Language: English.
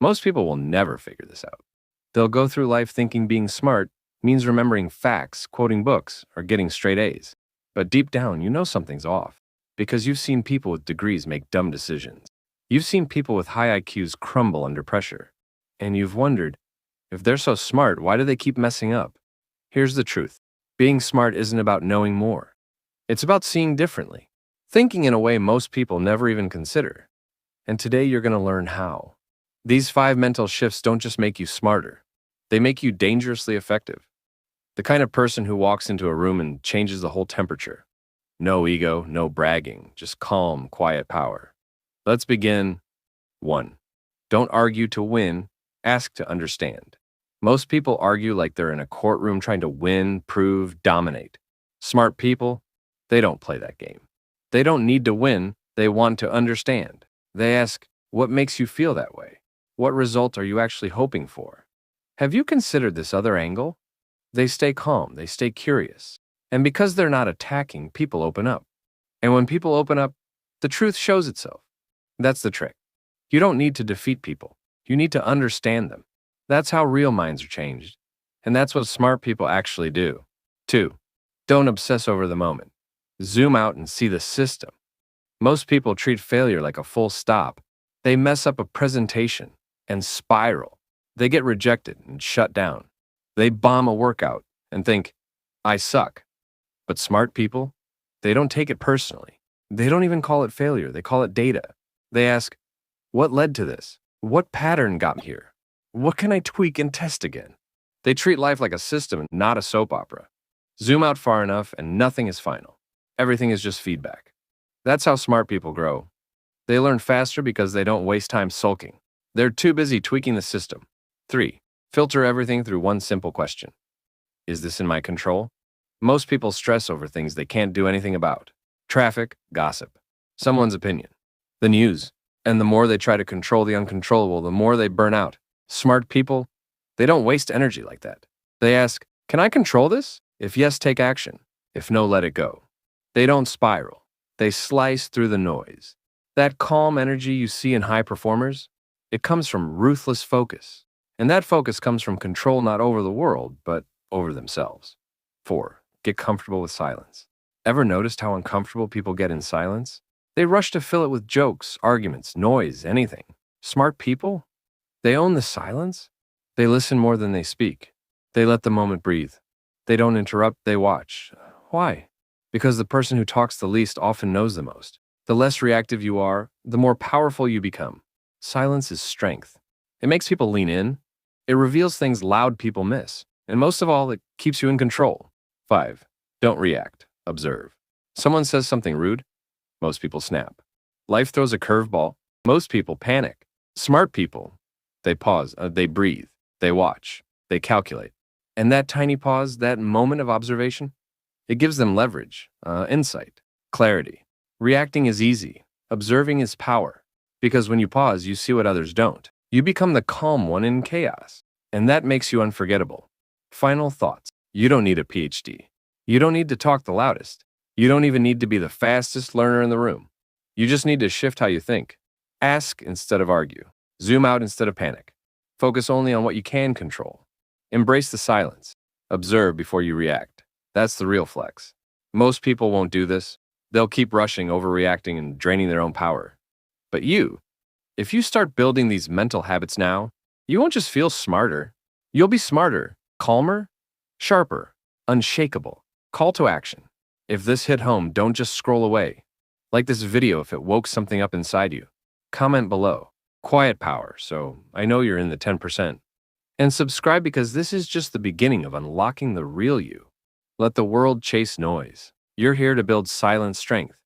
Most people will never figure this out. They'll go through life thinking being smart means remembering facts, quoting books, or getting straight A's. But deep down, you know something's off because you've seen people with degrees make dumb decisions. You've seen people with high IQs crumble under pressure. And you've wondered, if they're so smart, why do they keep messing up? Here's the truth. Being smart isn't about knowing more. It's about seeing differently, thinking in a way most people never even consider. And today you're going to learn how. These 5 mental shifts don't just make you smarter. They make you dangerously effective. The kind of person who walks into a room and changes the whole temperature. No ego, no bragging, just calm, quiet power. Let's begin. 1. Don't argue to win, ask to understand. Most people argue like they're in a courtroom trying to win, prove, dominate. Smart people, they don't play that game. They don't need to win, they want to understand. They ask, what makes you feel that way? What result are you actually hoping for? Have you considered this other angle? They stay calm, they stay curious. And because they're not attacking, people open up. And when people open up, the truth shows itself. That's the trick. You don't need to defeat people. You need to understand them. That's how real minds are changed. And that's what smart people actually do. 2. Don't obsess over the moment. Zoom out and see the system. Most people treat failure like a full stop. They mess up a presentation and spiral. They get rejected and shut down. They bomb a workout and think, I suck. But smart people, they don't take it personally. They don't even call it failure. They call it data. They ask, what led to this? What pattern got me here? What can I tweak and test again? They treat life like a system, not a soap opera. Zoom out far enough and nothing is final. Everything is just feedback. That's how smart people grow. They learn faster because they don't waste time sulking. They're too busy tweaking the system. 3. Filter everything through one simple question. Is this in my control? Most people stress over things they can't do anything about. Traffic, gossip, someone's opinion, the news. And the more they try to control the uncontrollable, the more they burn out. Smart people, they don't waste energy like that. They ask, can I control this? If yes, take action. If no, let it go. They don't spiral. They slice through the noise. That calm energy you see in high performers, it comes from ruthless focus. And that focus comes from control not over the world, but over themselves. 4. Get comfortable with silence. Ever noticed how uncomfortable people get in silence? They rush to fill it with jokes, arguments, noise, anything. Smart people? They own the silence. They listen more than they speak. They let the moment breathe. They don't interrupt, they watch. Why? Because the person who talks the least often knows the most. The less reactive you are, the more powerful you become. Silence is strength. It makes people lean in. It reveals things loud people miss. And most of all, it keeps you in control. 5. Don't react. Observe. Someone says something rude. Most people snap. Life throws a curveball. Most people panic. Smart people, they pause, they breathe, they watch, they calculate. And that tiny pause, that moment of observation, it gives them leverage, insight, clarity. Reacting is easy. Observing is power. Because when you pause, you see what others don't. You become the calm one in chaos. And that makes you unforgettable. Final thoughts. You don't need a PhD. You don't need to talk the loudest. You don't even need to be the fastest learner in the room. You just need to shift how you think. Ask instead of argue. Zoom out instead of panic. Focus only on what you can control. Embrace the silence. Observe before you react. That's the real flex. Most people won't do this. They'll keep rushing, overreacting, and draining their own power. But you, if you start building these mental habits now, you won't just feel smarter. You'll be smarter, calmer, sharper, unshakable. Call to action. If this hit home, don't just scroll away. Like this video if it woke something up inside you. Comment below. Quiet power, so I know you're in the 10%. And subscribe because this is just the beginning of unlocking the real you. Let the world chase noise. You're here to build silent strength.